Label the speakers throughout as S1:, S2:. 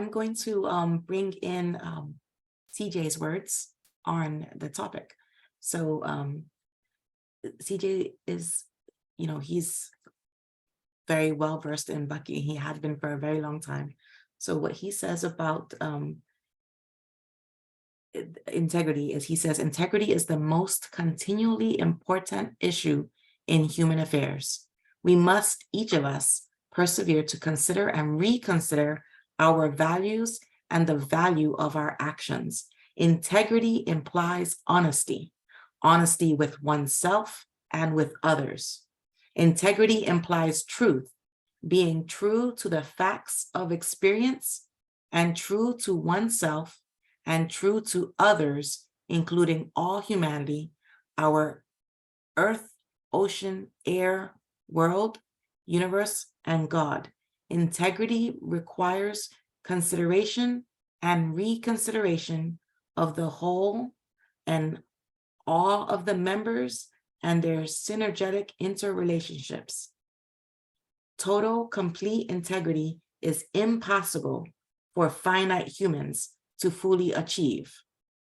S1: I'm going to bring in CJ's words on the topic. So CJ is, he's very well versed in Bucky. He had been for a very long time. So what he says about integrity is, he says, integrity is the most continually important issue in human affairs. We must, each of us, persevere to consider and reconsider our values and the value of our actions. Integrity implies honesty, honesty with oneself and with others. Integrity implies truth, being true to the facts of experience and true to oneself and true to others, including all humanity, our earth, ocean, air, world, universe, and God. Integrity requires consideration and reconsideration of the whole and all of the members and their synergetic interrelationships. Total, complete integrity is impossible for finite humans to fully achieve.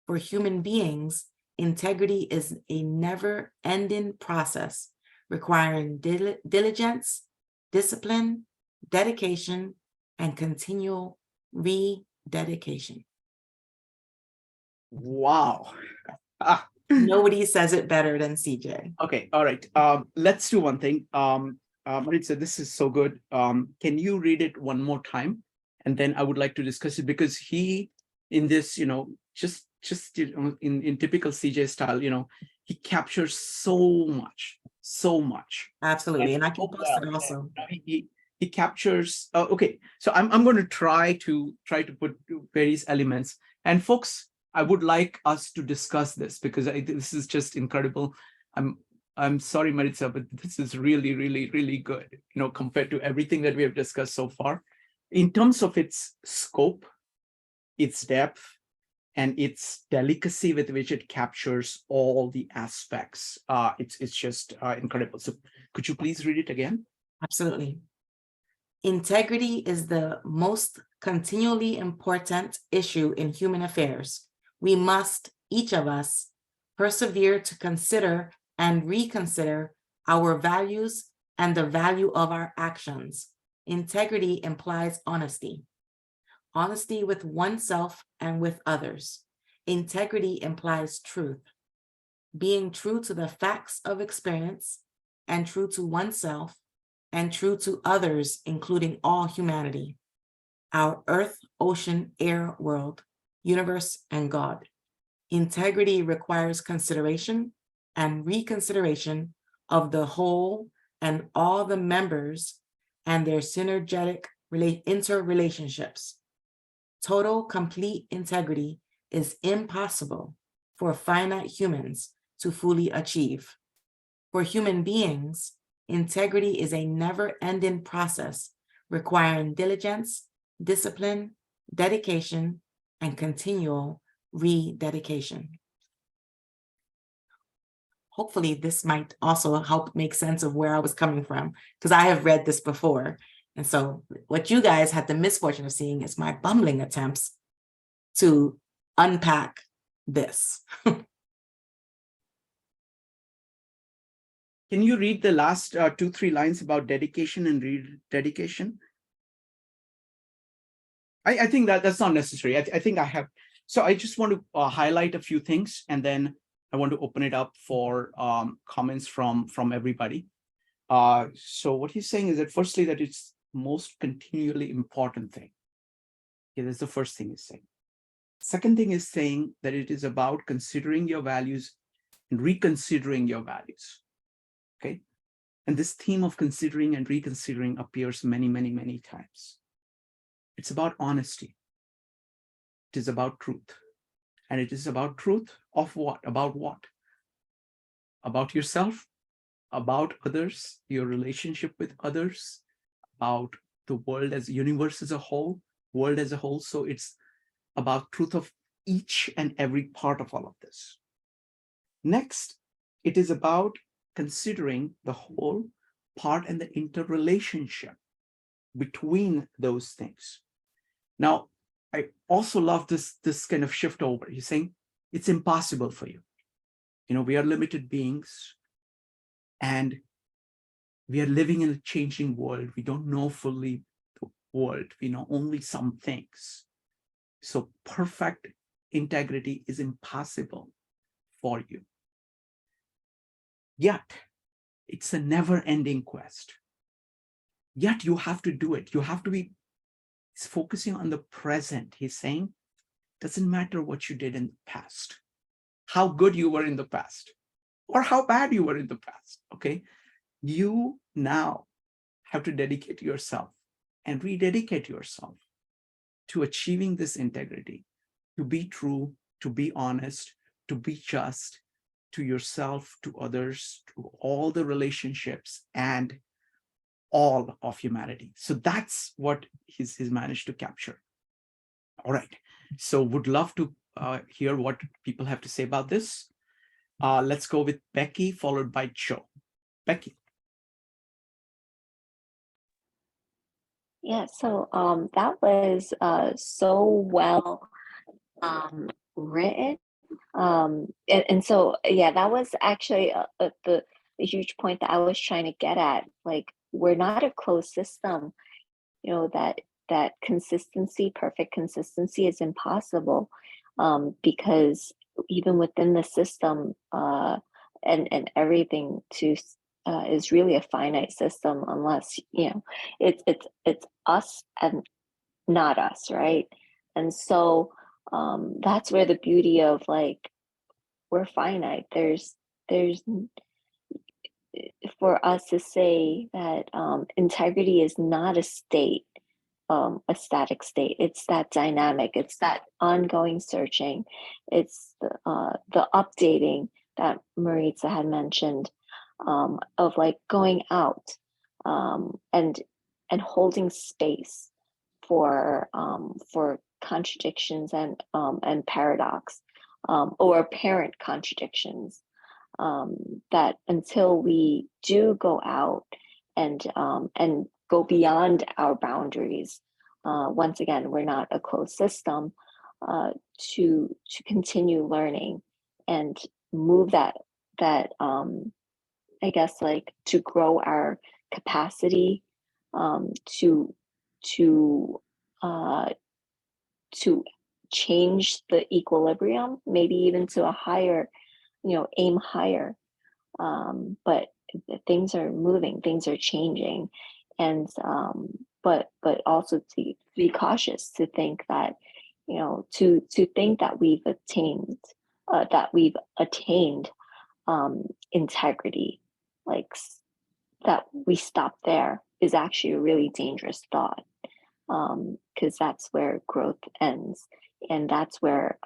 S1: For human beings, integrity is a never-ending process requiring diligence, discipline, dedication, and continual rededication.
S2: Wow.
S1: Nobody says it better than CJ.
S2: Okay, all right. Let's do one thing. Maritza, this is so good. Can you read it one more time? And then I would like to discuss it, because he, in this, just in typical CJ style, he captures so much.
S1: Absolutely, and I can post it also.
S2: He captures. Okay, so I'm going to try to put various elements. And folks, I would like us to discuss this, because this is just incredible. I'm sorry, Maritza, but this is really, really, really good, compared to everything that we have discussed so far. In terms of its scope, its depth, and its delicacy with which it captures all the aspects, it's just incredible. So could you please read it again?
S1: Absolutely. Integrity is the most continually important issue in human affairs. We must, each of us, persevere to consider and reconsider our values and the value of our actions. Integrity implies honesty. Honesty with oneself and with others. Integrity implies truth. Being true to the facts of experience and true to oneself and true to others, including all humanity, our earth, ocean, air, world, universe, and God. Integrity requires consideration and reconsideration of the whole and all the members and their synergetic interrelationships. Total, complete integrity is impossible for finite humans to fully achieve. For human beings, integrity is a never-ending process requiring diligence, discipline, dedication, and continual rededication. Hopefully this might also help make sense of where I was coming from, because I have read this before. And so what you guys had the misfortune of seeing is my bumbling attempts to unpack this.
S2: Can you read the last 2-3 lines about dedication and rededication? I think that's not necessary. I think I have. So I just want to highlight a few things, and then I want to open it up for comments from everybody. So what he's saying is that, firstly, that it's most continually important thing. Okay, that's the first thing he's saying. Second thing is saying that it is about considering your values and reconsidering your values. Okay, and this theme of considering and reconsidering appears many, many, many times. It's about honesty. It is about truth. And it is about truth of what? About what? About yourself, about others, your relationship with others, about the world as universe as a whole, world as a whole. So it's about truth of each and every part of all of this. Next, it is about considering the whole part and the interrelationship between those things. Now, I also love this kind of shift over. He's saying it's impossible for you. We are limited beings, and we are living in a changing world. We don't know fully the world. We know only some things. So perfect integrity is impossible for you. Yet, it's a never-ending quest. Yet you have to do it. You have to be focusing on the present. He's saying, doesn't matter what you did in the past, how good you were in the past, or how bad you were in the past, okay? You now have to dedicate yourself and rededicate yourself to achieving this integrity, to be true, to be honest, to be just to yourself, to others, to all the relationships, and all of humanity. So that's what he's managed to capture. All right. So would love to hear what people have to say about this. Let's go with Becky, followed by Joe. Becky.
S3: Yeah, so that was so well written. And so, yeah, that was actually the huge point that I was trying to get at. Like, we're not a closed system, that consistency, perfect consistency is impossible, because even within the system, and everything is really a finite system, unless it's us and not us, right? And so that's where the beauty of, like, we're finite. There's for us to say that integrity is not a state, a static state. It's that dynamic. It's that ongoing searching. It's the updating that Maritza had mentioned, of like going out, and holding space for contradictions and paradox, or apparent contradictions. That until we do go out and go beyond our boundaries, once again, we're not a closed system, to continue learning and move that I guess, like, to grow our capacity, to uh, to change the equilibrium, maybe even to a higher, aim higher. But things are moving, things are changing, and but also to be cautious, to think that, to think that we've attained integrity, like, that we stop there, is actually a really dangerous thought, because that's where growth ends, and that's where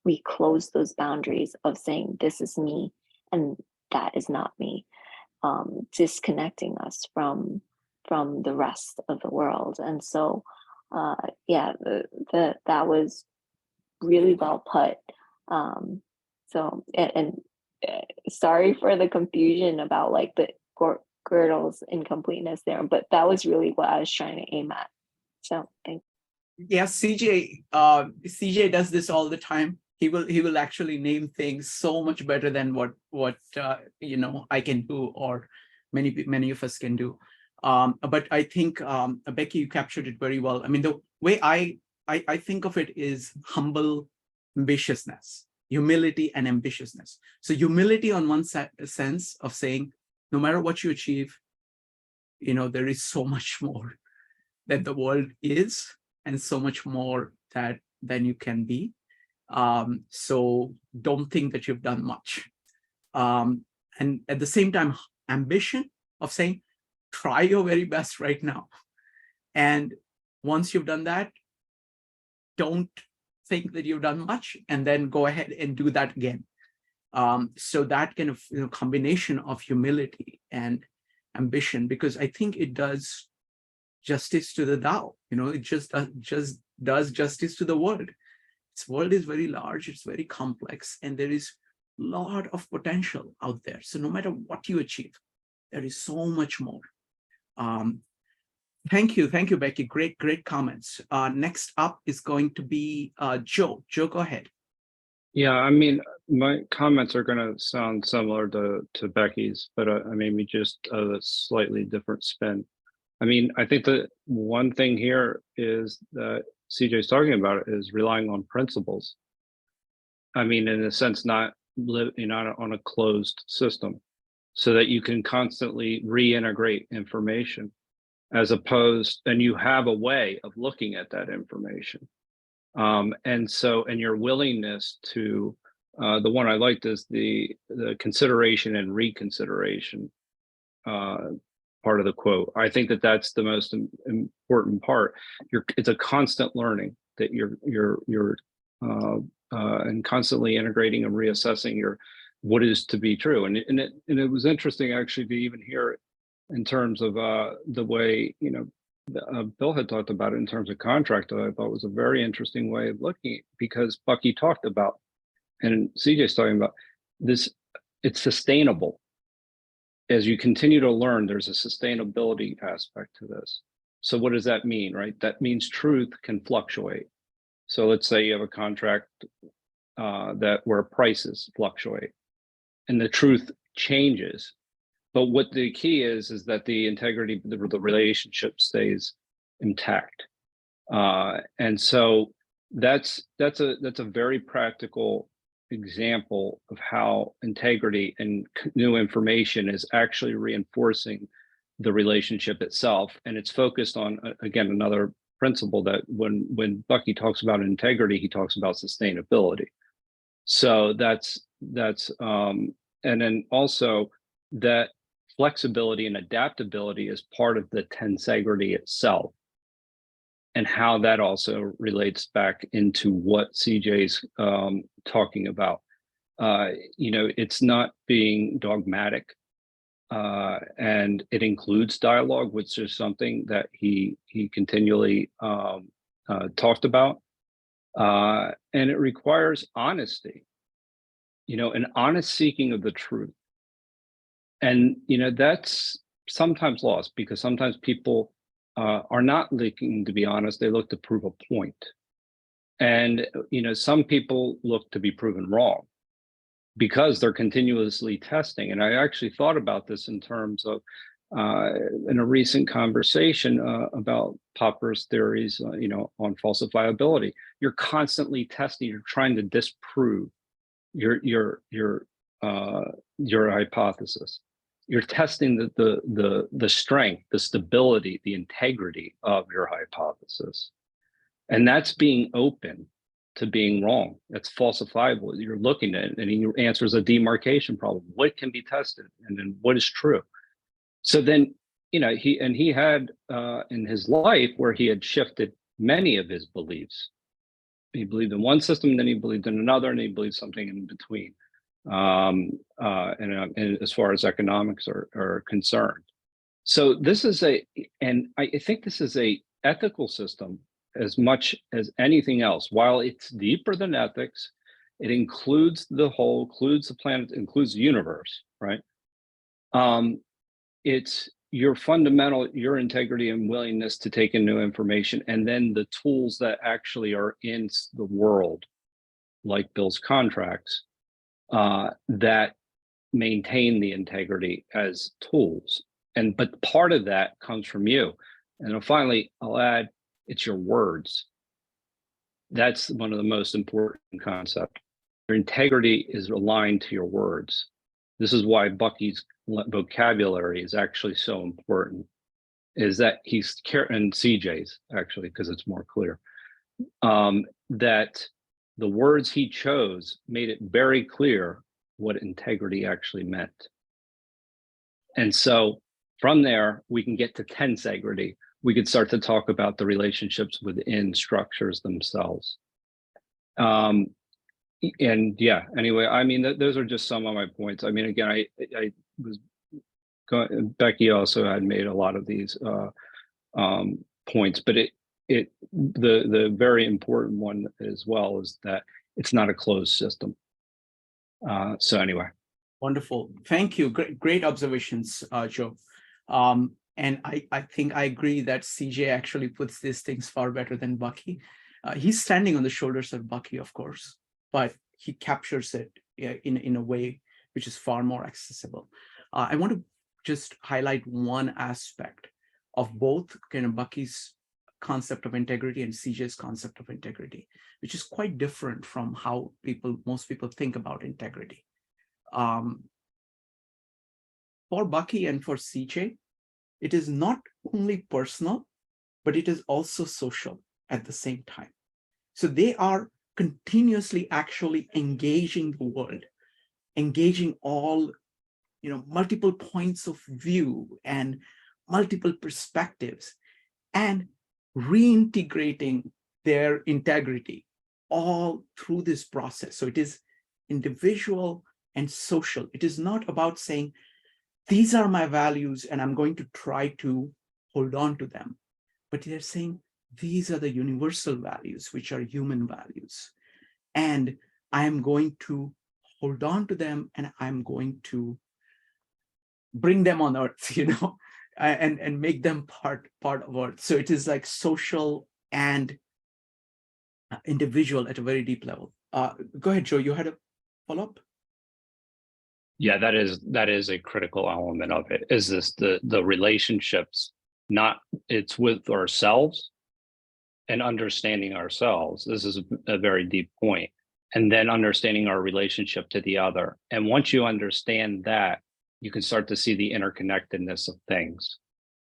S3: we close those boundaries of saying this is me and that is not me, disconnecting us from the rest of the world. And so yeah, that was really well put. So and sorry for the confusion about, like, the Gödel's incompleteness there, but that was really what I was trying to aim at. So thank you.
S2: Yeah, CJ does this all the time. He will actually name things so much better than what I can do, or many of us can do. But I think Becky, you captured it very well. I mean, the way I think of it is humble ambitiousness, humility and ambitiousness. So humility on one sense of saying, no matter what you achieve, there is so much more that the world is, and so much more than you can be. So don't think that you've done much. And at the same time, ambition of saying, try your very best right now. And once you've done that, don't think that you've done much, and then go ahead and do that again. So that kind of combination of humility and ambition, because I think it does justice to the Tao. It just does justice to the world. This world is very large, it's very complex, and there is a lot of potential out there. So no matter what you achieve, there is so much more. Thank you, Becky. Great comments. Next up is going to be Joe. Joe, go ahead.
S4: Yeah, I mean, my comments are going to sound similar to Becky's, but maybe just a slightly different spin. I mean, I think the one thing here is that CJ's talking about is relying on principles. I mean, in a sense, not on a closed system, so that you can constantly reintegrate information, as opposed, and you have a way of looking at that information. And your willingness to, the one I liked is the consideration and reconsideration part of the quote. I think that that's the most important part. It's a constant learning that you're and constantly integrating and reassessing what is to be true. And it was interesting actually to even hear it in terms of the way, Bill had talked about it in terms of contract. I thought was a very interesting way of looking at it, because Bucky talked about, and CJ's talking about this, it's sustainable. As you continue to learn, there's a sustainability aspect to this. So what does that mean, right? That means truth can fluctuate. So let's say you have a contract where prices fluctuate and the truth changes. But what the key is that the integrity, the relationship stays intact. And so that's a very practical example of how integrity and new information is actually reinforcing the relationship itself. And it's focused on, again, another principle that when Bucky talks about integrity, he talks about sustainability. So that's and then also that flexibility and adaptability is part of the tensegrity itself, and how that also relates back into what CJ's talking about. It's not being dogmatic, and it includes dialogue, which is something that he continually talked about, and it requires honesty, an honest seeking of the truth. And that's sometimes lost, because sometimes people are not looking to be honest. They look to prove a point. And some people look to be proven wrong because they're continuously testing. And I actually thought about this in terms of in a recent conversation about Popper's theories, on falsifiability. You're constantly testing. You're trying to disprove your hypothesis. You're testing the strength, the stability, the integrity of your hypothesis. And that's being open to being wrong. That's falsifiable. You're looking at it, and your answer is a demarcation problem. What can be tested, and then what is true? So then, he had in his life where he had shifted many of his beliefs. He believed in one system, then he believed in another, and he believed something in between. And as far as economics are concerned. So this is and I think this is a ethical system as much as anything else. While it's deeper than ethics, it includes the whole, includes the planet, includes the universe, right? It's your integrity and willingness to take in new information, and then the tools that actually are in the world, like Bill's contracts, that maintain the integrity as tools. But part of that comes from you. And then finally, I'll add, it's your words. That's one of the most important concepts. Your integrity is aligned to your words. This is why Bucky's vocabulary is actually so important, is that and CJ's actually, because it's more clear, that the words he chose made it very clear what integrity actually meant. And so from there, we can get to tensegrity. We could start to talk about the relationships within structures themselves. And yeah, anyway, I mean, those are just some of my points. I mean, again, I was Becky also had made a lot of these points, but the very important one as well is that it's not a closed system. So anyway.
S2: Wonderful. Thank you. Great observations, Joe. And I think I agree that CJ actually puts these things far better than Bucky. He's standing on the shoulders of Bucky, of course, but he captures it in a way which is far more accessible. I want to just highlight one aspect of both kind of Bucky's concept of integrity and CJ's concept of integrity, which is quite different from how most people think about integrity. For Bucky and for CJ, it is not only personal, but it is also social at the same time. So they are continuously actually engaging the world, engaging all, multiple points of view and multiple perspectives, and reintegrating their integrity all through this process. So it is individual and social. It is not about saying, these are my values and I'm going to try to hold on to them, but they're saying, these are the universal values, which are human values. And I'm going to hold on to them, and I'm going to bring them on earth, and make them part of earth. So it is like social and individual at a very deep level. Go ahead, Joe, you had a follow-up?
S4: Yeah, that is a critical element of it. Is this the relationships, not it's with ourselves and understanding ourselves. This is a very deep point. And then understanding our relationship to the other. And once you understand that, you can start to see the interconnectedness of things.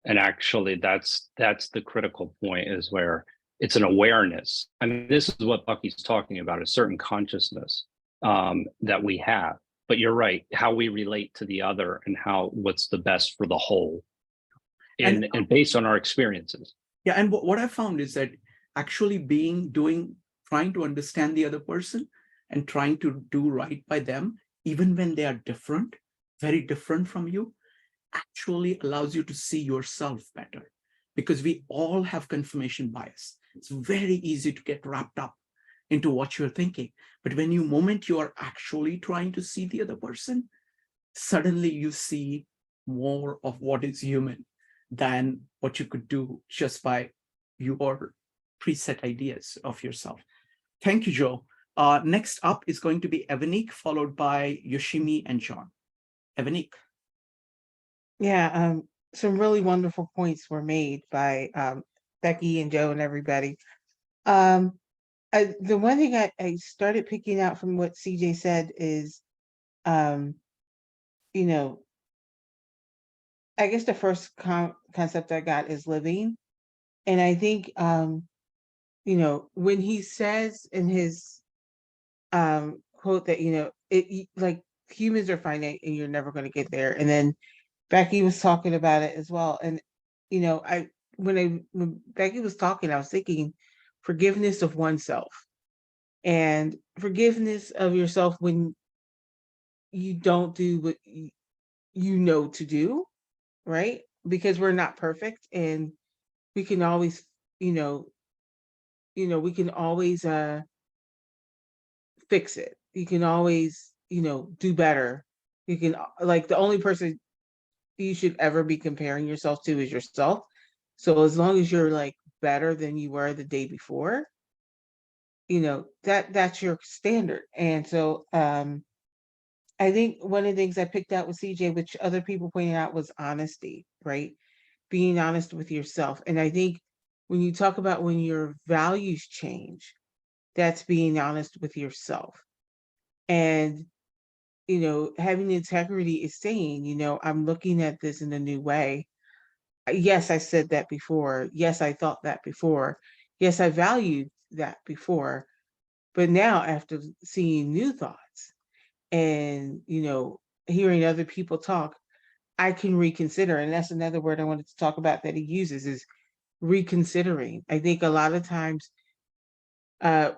S4: And actually that's the critical point, is where it's an awareness. I mean, this is what Bucky's talking about, a certain consciousness that we have. But you're right, how we relate to the other and what's the best for the whole, and based on our experiences.
S2: Yeah, and what I found is that actually trying to understand the other person and trying to do right by them, even when they are different, very different from you, actually allows you to see yourself better, because we all have confirmation bias. It's very easy to get wrapped up into what you're thinking. But when you are actually trying to see the other person, suddenly you see more of what is human than what you could do just by your preset ideas of yourself. Thank you, Joe. Next up is going to be Evanik, followed by Yoshimi and John. Evanik.
S5: Yeah, some really wonderful points were made by Becky and Joe and everybody. The one thing I started picking out from what CJ said is, I guess the first concept I got is living. And I think, when he says in his quote that, it like humans are finite and you're never going to get there. And then Becky was talking about it as well. And, when Becky was talking, I was thinking forgiveness of oneself and forgiveness of yourself when you don't do what you know to do, right? Because we're not perfect, and we can always, we can always fix it. You can always, do better. You can, like, the only person you should ever be comparing yourself to is yourself. So as long as you're like better than you were the day before, that's your standard. And so I think one of the things I picked out with CJ, which other people pointed out, was honesty, right? Being honest with yourself. And I think when you talk about when your values change, that's being honest with yourself. And, having integrity is saying, I'm looking at this in a new way. Yes, I said that before. Yes, I thought that before. Yes, I valued that before. But now, after seeing new thoughts and, hearing other people talk, I can reconsider. And that's another word I wanted to talk about that he uses, is reconsidering. I think a lot of times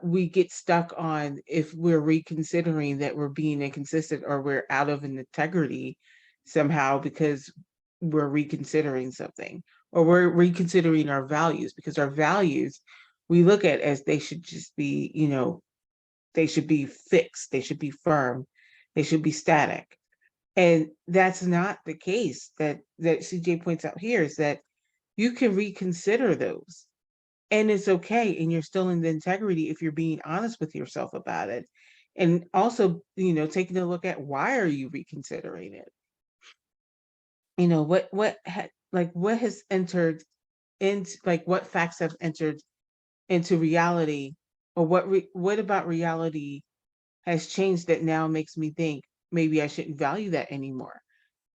S5: we get stuck on, if we're reconsidering, that we're being inconsistent or we're out of an integrity somehow because we're reconsidering something, or we're reconsidering our values, because our values we look at as they should just be, they should be fixed, they should be firm, they should be static. And that's not the case that CJ points out here, is that you can reconsider those. And it's okay. And you're still in the integrity if you're being honest with yourself about it. And also, taking a look at, why are you reconsidering it? What has entered into, what facts have entered into reality, or what about reality has changed that now makes me think maybe I shouldn't value that anymore.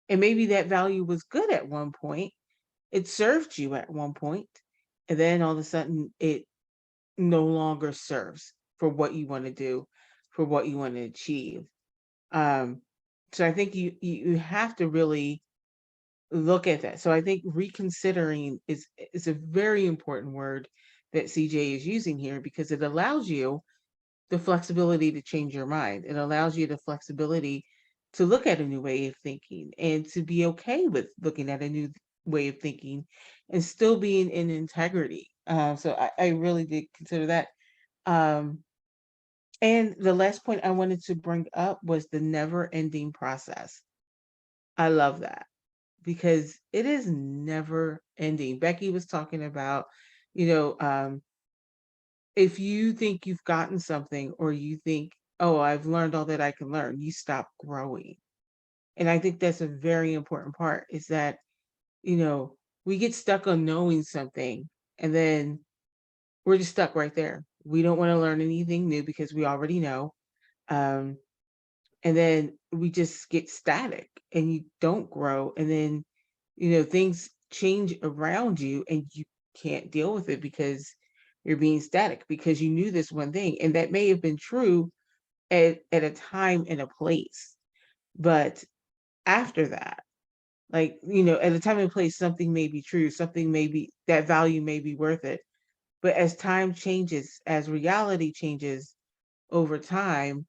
S5: And maybe that value was good at one point. It served you at one point, and then all of a sudden it no longer serves for what you want to do, for what you want to achieve. So I think you have to really look at that. So I think reconsidering is a very important word that CJ is using here, because it allows you the flexibility to change your mind. It allows you the flexibility to look at a new way of thinking, and to be okay with looking at a new way of thinking and still being in integrity. So I really did consider that. And the last point I wanted to bring up was the never ending process. I love that, because it is never ending. Becky was talking about, if you think you've gotten something, or you think, oh, I've learned all that I can learn, you stop growing. And I think that's a very important part, is that, we get stuck on knowing something, and then we're just stuck right there. We don't want to learn anything new because we already know. Um, and then we just get static, and you don't grow. And then, things change around you, and you can't deal with it because you're being static, because you knew this one thing, and that may have been true at a time and a place. But after that, at a time and place, something may be true, something may be, that value may be worth it. But as time changes, as reality changes over time,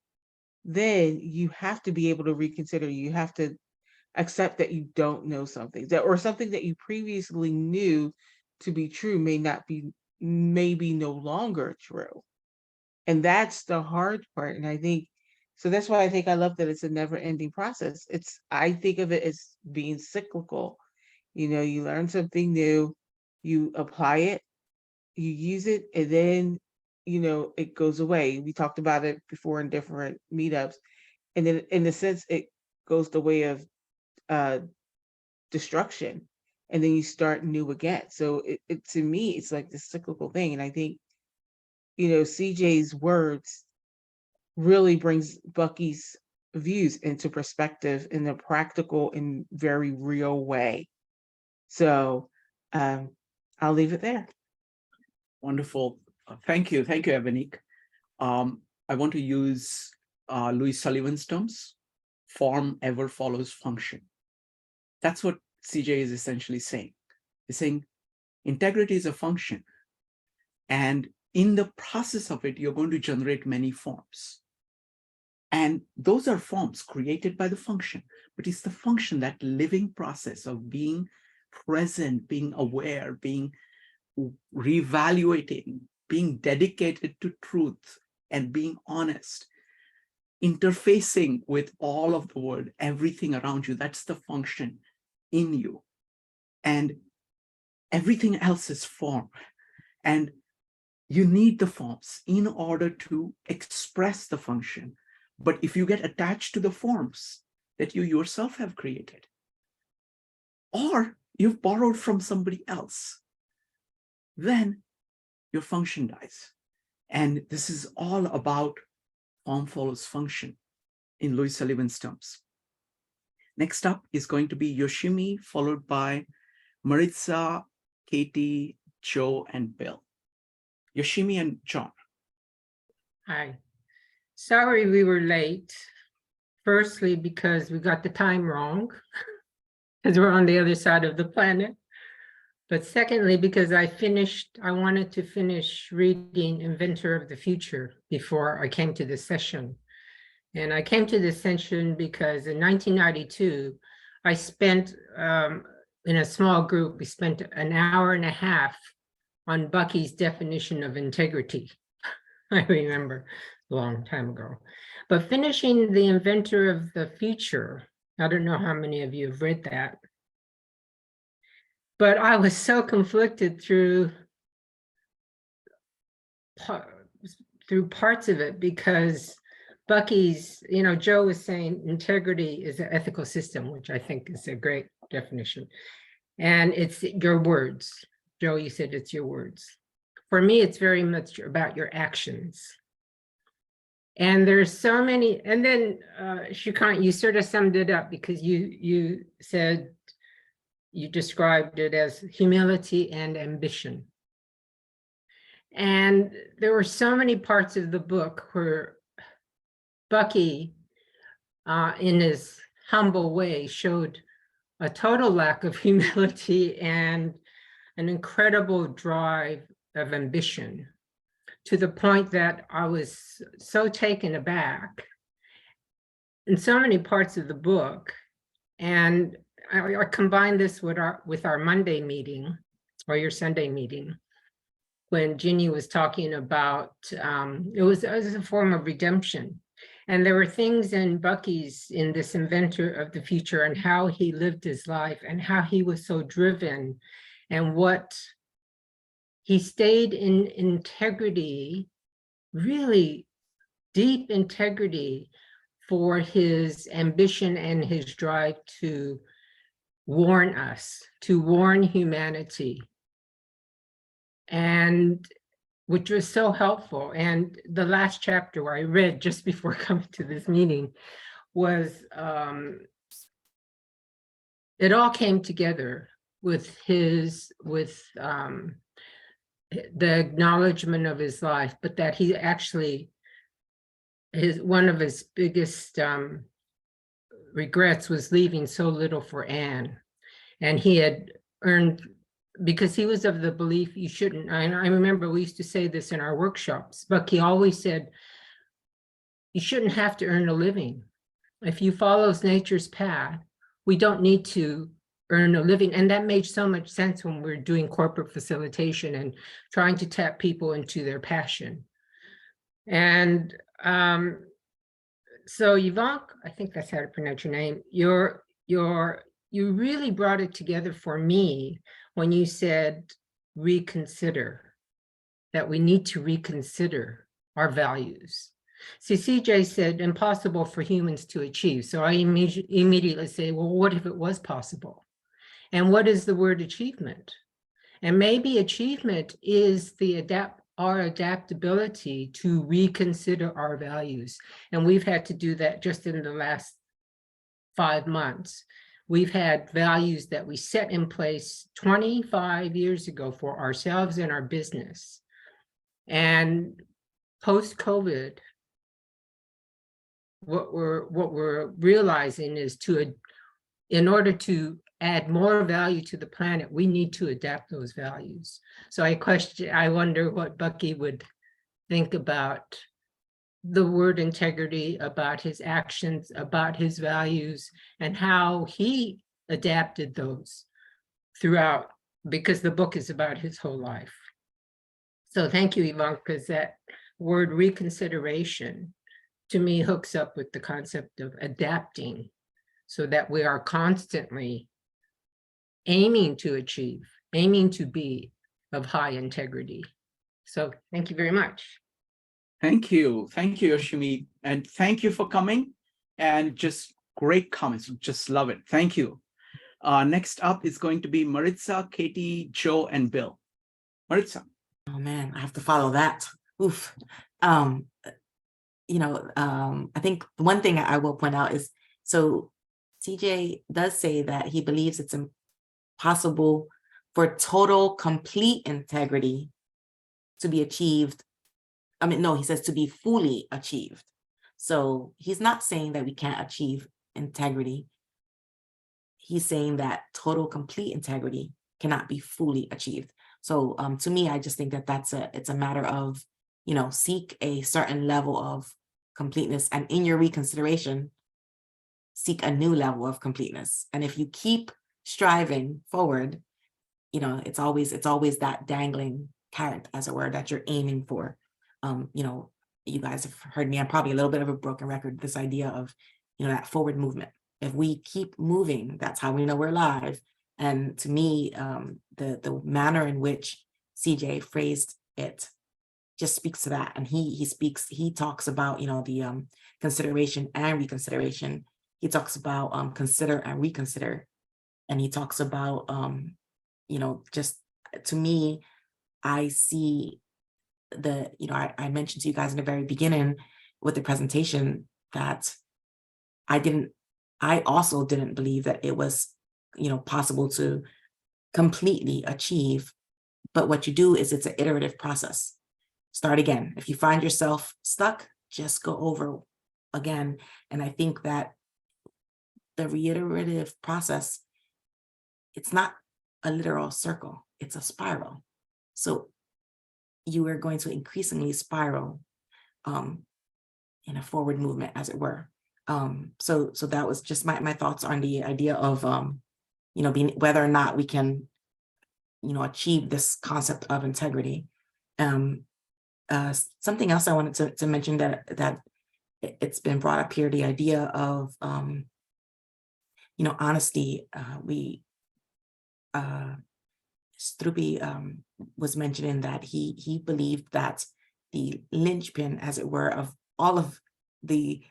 S5: then you have to be able to reconsider. You have to accept that you don't know something, or something that you previously knew to be true may be no longer true. And that's the hard part. And I think, so that's why I think I love that it's a never ending process. I think of it as being cyclical. You learn something new, you apply it, you use it, and then, it goes away. We talked about it before in different meetups. And then, in a sense, it goes the way of destruction, and then you start new again. So it to me, it's like this cyclical thing. And I think, CJ's words really brings Bucky's views into perspective in a practical and very real way. So I'll leave it there.
S2: Wonderful. Thank you, Ebonique. I want to use Louis Sullivan's terms: form ever follows function. That's what CJ is essentially saying. He's saying integrity is a function, and in the process of it, you're going to generate many forms. And those are forms created by the function, but it's the function, that living process of being present, being aware, being reevaluating, being dedicated to truth and being honest, interfacing with all of the world, everything around you. That's the function in you. And everything else is form. And you need the forms in order to express the function. But if you get attached to the forms that you yourself have created, or you've borrowed from somebody else, then your function dies. And this is all about form follows function in Louis Sullivan's terms. Next up is going to be Yoshimi, followed by Maritza, Katie, Joe, and Bill. Yoshimi and John.
S6: Hi. Sorry we were late. Firstly, because we got the time wrong, because we're on the other side of the planet. But secondly, because I wanted to finish reading Inventor of the Future before I came to this session. And I came to this session because in 1992, I spent, in a small group, we spent an hour and a half on Bucky's definition of integrity. I remember a long time ago. But finishing the Inventor of the Future I don't know how many of you have read that. But I was so conflicted through parts of it, because Bucky's, Joe was saying integrity is an ethical system, which I think is a great definition. And it's your words. Joe, you said it's your words. For me, it's very much about your actions. And there's so many, and then Shrikant, you sort of summed it up, because you said, you described it as humility and ambition. And there were so many parts of the book where Bucky, in his humble way, showed a total lack of humility and an incredible drive of ambition, to the point that I was so taken aback in so many parts of the book. And I combined this with our Monday meeting, or your Sunday meeting, when Ginny was talking about, it was a form of redemption. And there were things in this inventor of the future, and how he lived his life, and how he was so driven, and what he stayed in integrity, really deep integrity, for his ambition and his drive to warn us, to warn humanity, and which was so helpful. And the last chapter where I read just before coming to this meeting was, it all came together with the acknowledgement of his life, but that he actually, one of his biggest regrets was leaving so little for Anne. And he had earned, because he was of the belief you shouldn't, and I remember we used to say this in our workshops, Bucky always said, you shouldn't have to earn a living. If you follow nature's path, we don't need to earn a living. And that made so much sense when we're doing corporate facilitation and trying to tap people into their passion. And so Yvonne, I think that's how to pronounce your name, you really brought it together for me when you said reconsider, that we need to reconsider our values. See, CJ said impossible for humans to achieve. So I immediately say, well, what if it was possible? And what is the word achievement? And maybe achievement is our adaptability to reconsider our values. And we've had to do that just in the last 5 months. We've had values that we set in place 25 years ago for ourselves and our business. And post-COVID, what we're realizing is in order to add more value to the planet, we need to adapt those values. So I wonder what Bucky would think about the word integrity, about his actions, about his values, and how he adapted those throughout, because the book is about his whole life. So thank you, Yvonne, because that word reconsideration to me hooks up with the concept of adapting, so that we are constantly aiming to achieve, aiming to be of high integrity. So thank you very much.
S2: Thank you, Yoshimi, and thank you for coming, and just great comments, just love it. Thank you. Next up is going to be Maritza, Katie, Joe, and Bill. Maritza.
S1: Oh man, I have to follow that. Oof. I think one thing I will point out is, so CJ does say that he believes it's impossible for total, complete integrity to be achieved. I mean, no, he says to be fully achieved. So he's not saying that we can't achieve integrity. He's saying that total, complete integrity cannot be fully achieved. So to me, I just think that it's a matter of, seek a certain level of completeness, and in your reconsideration, seek a new level of completeness. And if you keep striving forward, it's always that dangling carrot, as it were, that you're aiming for. You guys have heard me, I'm probably a little bit of a broken record, this idea of, that forward movement. if we keep moving, that's how we know we're alive. And to me, the manner in which CJ phrased it just speaks to that. And he talks about, the consideration and reconsideration. He talks about consider and reconsider. And he talks about, just to me, I see I mentioned to you guys in the very beginning with the presentation that I also didn't believe that it was, possible to completely achieve. But what you do is it's an iterative process. Start again. If you find yourself stuck, just go over again. And I think that the reiterative process, it's not a literal circle, it's a spiral. So you are going to increasingly spiral in a forward movement, as it were. So that was just my thoughts on the idea of being, whether or not we can achieve this concept of integrity. Something else I wanted to mention that it's been brought up here, the idea of honesty. Strupi was mentioning that he believed that the linchpin, as it were, of all of the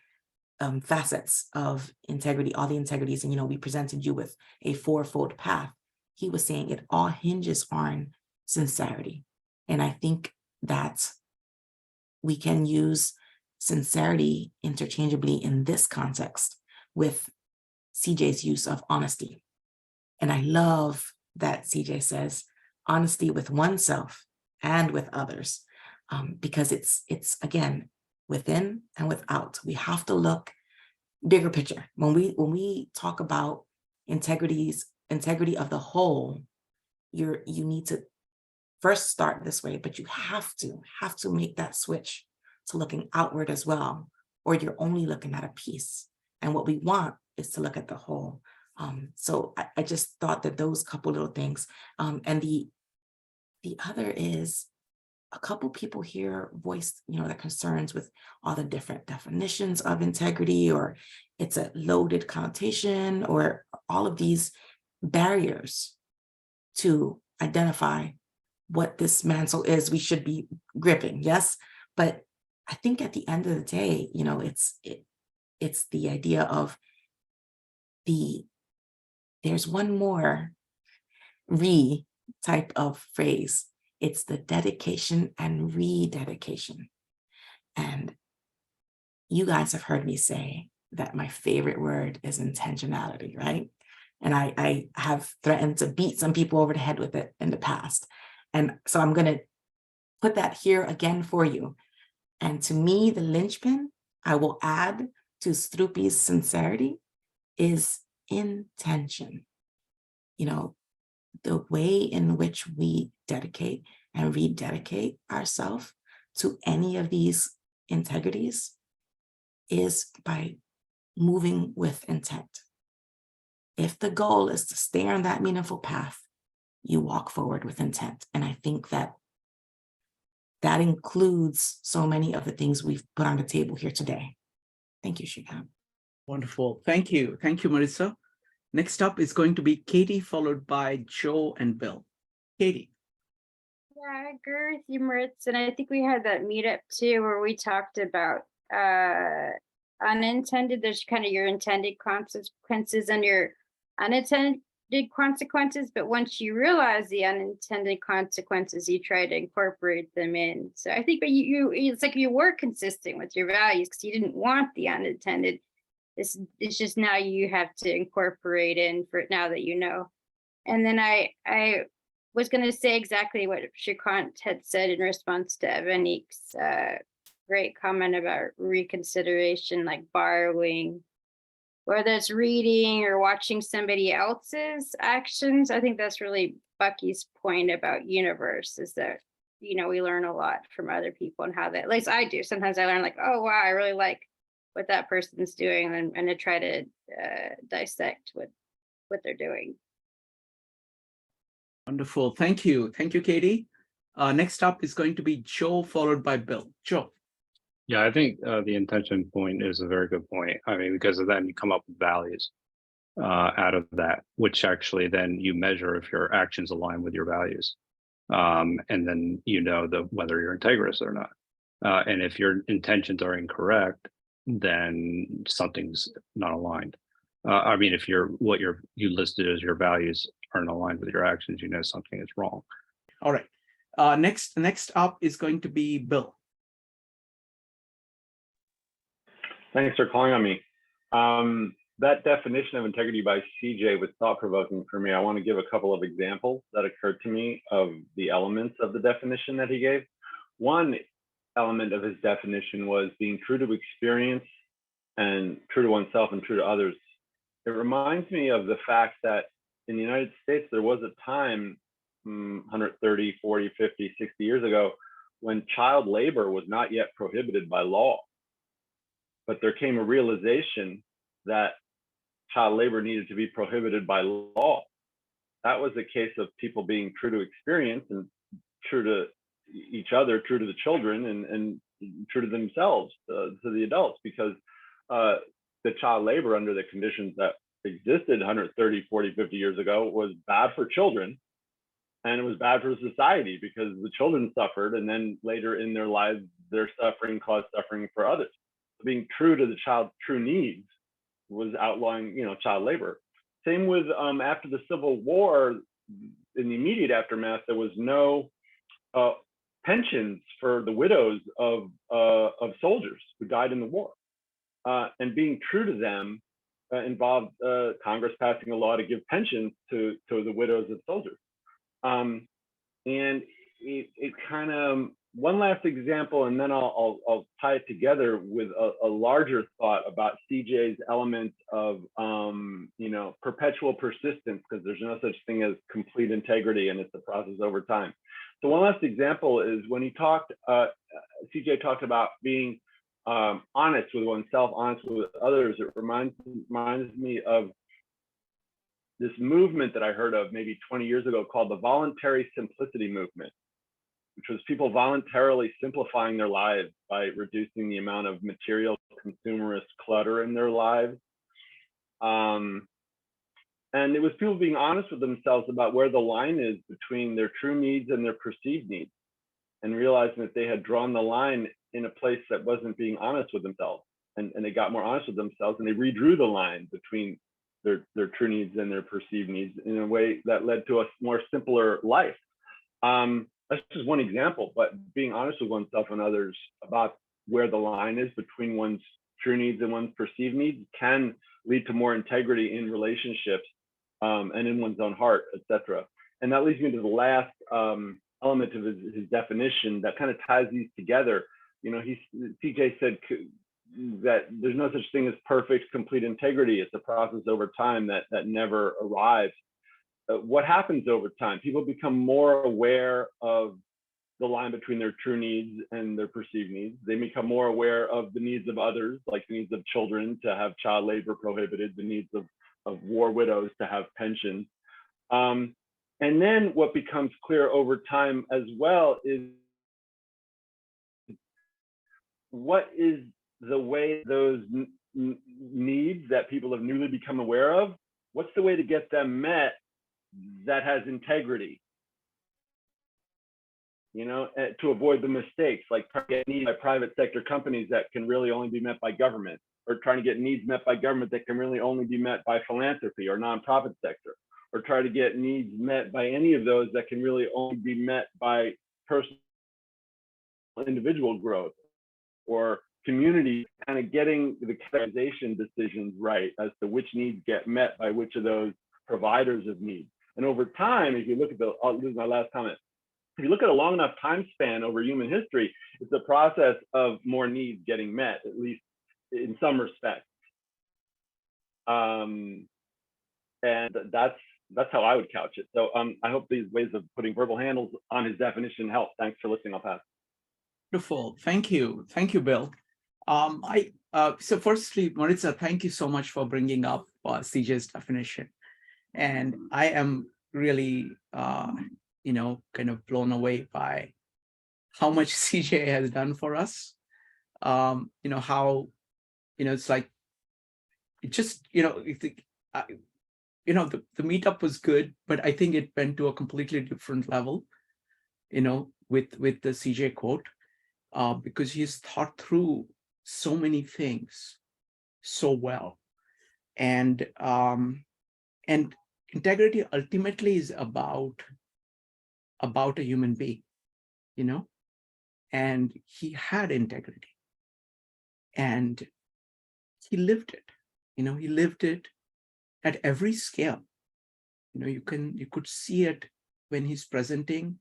S1: facets of integrity, all the integrities, and we presented you with a fourfold path. He was saying it all hinges on sincerity. And I think that we can use sincerity interchangeably in this context with CJ's use of honesty. And I love that CJ says honesty with oneself and with others, because it's again, within and without. We have to look bigger picture. When we talk about integrity of the whole, you need to first start this way, but you have to make that switch to looking outward as well, or you're only looking at a piece. And what we want is to look at the whole. So I just thought that those couple little things, and the other is a couple people here voiced, their concerns with all the different definitions of integrity, or it's a loaded connotation, or all of these barriers to identify what this mantle is we should be gripping. Yes, but I think at the end of the day, it's the idea of there's one more type of phrase. It's the dedication and rededication. And you guys have heard me say that my favorite word is intentionality, right? And I have threatened to beat some people over the head with it in the past. And so I'm going to put that here again for you. And to me, the linchpin I will add to Strupi's sincerity is intention. The way in which we dedicate and rededicate ourselves to any of these integrities is by moving with intent. If the goal is to stay on that meaningful path, you walk forward with intent. And I think that includes so many of the things we've put on the table here today. Thank you, Shikha.
S2: Wonderful. Thank you. Thank you, Marissa. Next up is going to be Katie, followed by Joe and Bill. Katie.
S7: Yeah, I agree with you, Maritz. And I think we had that meetup too, where we talked about unintended, there's kind of your intended consequences and your unintended consequences. But once you realize the unintended consequences, you try to incorporate them in. So I think it's like you were consistent with your values because you didn't want the unintended. It's just now you have to incorporate in for it now that you know. And then I was going to say exactly what Shrikant had said in response to Evanik's great comment about reconsideration, like borrowing, whether it's reading or watching somebody else's actions. I think that's really Bucky's point about universe, is that, we learn a lot from other people and how that, at least I do. Sometimes I learn like, oh, wow, I really like what that person's doing, and to try to dissect what they're doing.
S2: Wonderful. Thank you. Thank you, Katie. Next up is going to be Joe, followed by Bill. Joe.
S4: Yeah, I think the intention point is a very good point. I mean, because of that, you come up with values. out of that, which actually then you measure if your actions align with your values. And then you know whether you're integrous or not. And if your intentions are incorrect, then something's not aligned. I mean, if what you listed as your values aren't aligned with your actions, you know something is wrong.
S2: All right. Next up is going to be Bill.
S8: Thanks for calling on me. That definition of integrity by CJ was thought-provoking for me. I want to give a couple of examples that occurred to me of the elements of the definition that he gave. One element of his definition was being true to experience and true to oneself and true to others. It reminds me of the fact that in the United States, there was a time 130, 40, 50, 60 years ago when child labor was not yet prohibited by law. But there came a realization that child labor needed to be prohibited by law. That was a case of people being true to experience and true to each other, true to the children, and true to themselves, to the adults, because the child labor under the conditions that existed 130, 40, 50 years ago was bad for children, and it was bad for society because the children suffered, and then later in their lives, their suffering caused suffering for others. Being true to the child's true needs was outlawing, child labor. Same with after the Civil War, in the immediate aftermath, there was no pensions for the widows of soldiers who died in the war, and being true to them involved Congress passing a law to give pensions to the widows of soldiers. And it kind of, one last example, and then I'll tie it together with a larger thought about CJ's element of perpetual persistence, because there's no such thing as complete integrity, and it's a process over time. So one last example is when he talked, CJ talked about being honest with oneself, honest with others. It reminds me of this movement that I heard of maybe 20 years ago called the voluntary simplicity movement, which was people voluntarily simplifying their lives by reducing the amount of material consumerist clutter in their lives. And it was people being honest with themselves about where the line is between their true needs and their perceived needs, and realizing that they had drawn the line in a place that wasn't being honest with themselves. And they got more honest with themselves, and they redrew the line between their true needs and their perceived needs in a way that led to a more simpler life. That's just one example, but being honest with oneself and others about where the line is between one's true needs and one's perceived needs can lead to more integrity in relationships and in one's own heart, etc. And that leads me to the last element of his definition that kind of ties these together. CJ said that there's no such thing as perfect, complete integrity. It's a process over time that never arrives. What happens over time? People become more aware of the line between their true needs and their perceived needs. They become more aware of the needs of others, like the needs of children to have child labor prohibited, the needs of war widows to have pensions. And then what becomes clear over time as well is what is the way those needs that people have newly become aware of, what's the way to get them met that has integrity, to avoid the mistakes, like trying to get needs by private sector companies that can really only be met by government, or trying to get needs met by government that can really only be met by philanthropy or nonprofit sector, or try to get needs met by any of those that can really only be met by personal individual growth or community, kind of getting the categorization decisions right as to which needs get met by which of those providers of needs. And over time, if you look at this is my last comment, if you look at a long enough time span over human history, it's a process of more needs getting met, at least in some respects. And that's how I would couch it. So I hope these ways of putting verbal handles on his definition help. Thanks for listening. I'll pass.
S2: Beautiful. Thank you, Bill. So firstly, Maritza, thank you so much for bringing up CJ's definition. And I am really, kind of blown away by how much CJ has done for us. How, it's like, it just, you know, the meetup was good, but I think it went to a completely different level, you know, with the CJ quote, because he's thought through so many things so well. And integrity ultimately is about a human being, you know, and he had integrity and he lived it, you know, he lived it at every scale. You know, you could see it when he's presenting,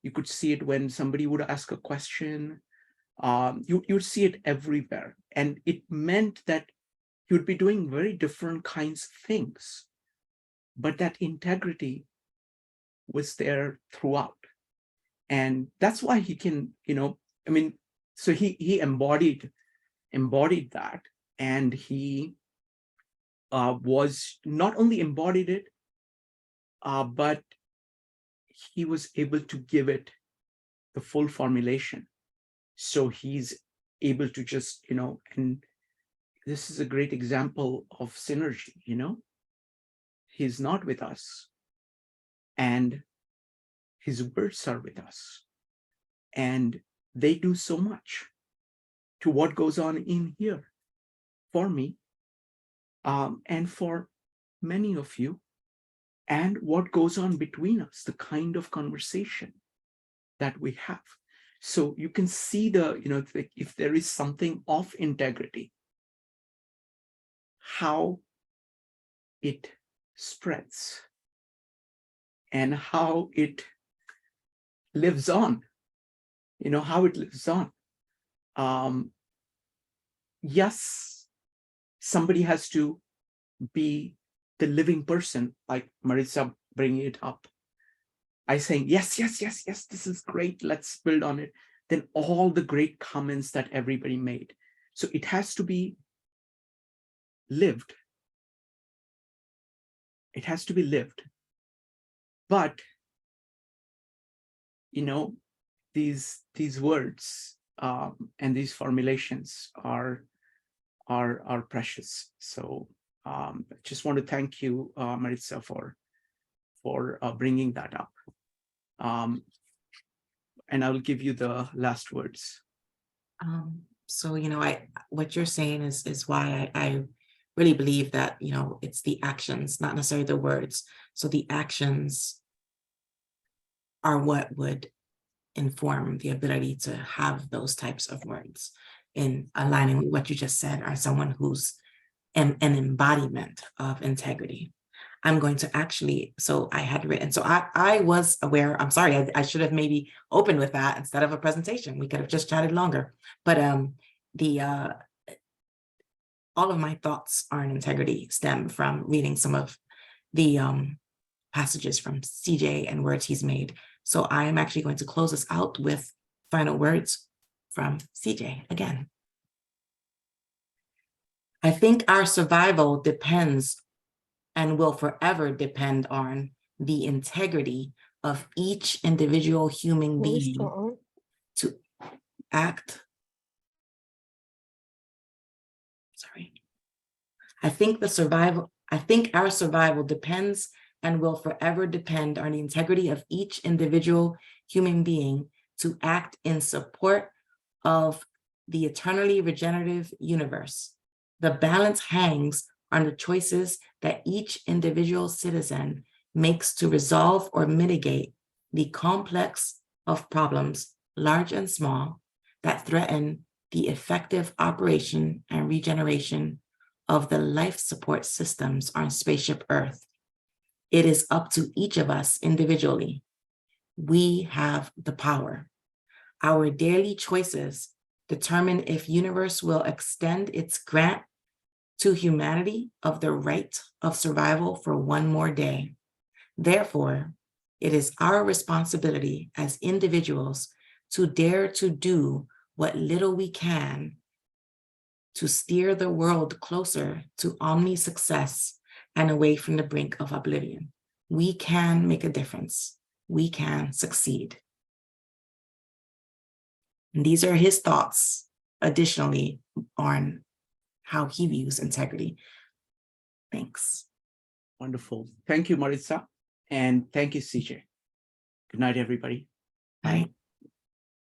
S2: you could see it when somebody would ask a question, you'd see it everywhere. And it meant that he would be doing very different kinds of things, but that integrity was there throughout. And that's why he can, you know, I mean, so he embodied that, and he was not only embodied it, but he was able to give it the full formulation. So he's able to just, you know, and this is a great example of synergy, you know, he's not with us and his words are with us, and they do so much to what goes on in here for me, and for many of you, and what goes on between us, the kind of conversation that we have. So you can see the, you know, if there is something of integrity, how it spreads and how it lives on, you know, how it lives on. Yes, somebody has to be the living person, like Maritza bringing it up. I saying, yes, this is great, let's build on it. Then all the great comments that everybody made. So it has to be lived. It has to be lived. But, you know, these words and these formulations are precious. So I just want to thank you, Maritza, for bringing that up. And I will give you the last words.
S1: So, you know, what you're saying is why I really believe that, you know, it's the actions, not necessarily the words. So the actions are what would inform the ability to have those types of words. In aligning with what you just said, are someone who's an embodiment of integrity. I'm going to actually, so I had written, so I was aware, I'm sorry, I should have maybe opened with that instead of a presentation. We could have just chatted longer, but all of my thoughts on integrity stem from reading some of the passages from CJ and words he's made. So I am actually going to close us out with final words from CJ again. I think our survival depends and will forever depend on the integrity of each individual human being to act. Sorry. I think our survival depends and will forever depend on the integrity of each individual human being to act in support of the eternally regenerative universe. The balance hangs on the choices that each individual citizen makes to resolve or mitigate the complex of problems, large and small, that threaten the effective operation and regeneration of the life support systems on spaceship Earth. It is up to each of us individually. We have the power. Our daily choices determine if universe will extend its grant to humanity of the right of survival for one more day. Therefore, it is our responsibility as individuals to dare to do what little we can to steer the world closer to omni-success and away from the brink of oblivion. We can make a difference. We can succeed. And these are his thoughts, additionally, on how he views integrity. Thanks.
S2: Wonderful. Thank you, Maritza. And thank you, CJ. Good night, everybody.
S1: Right.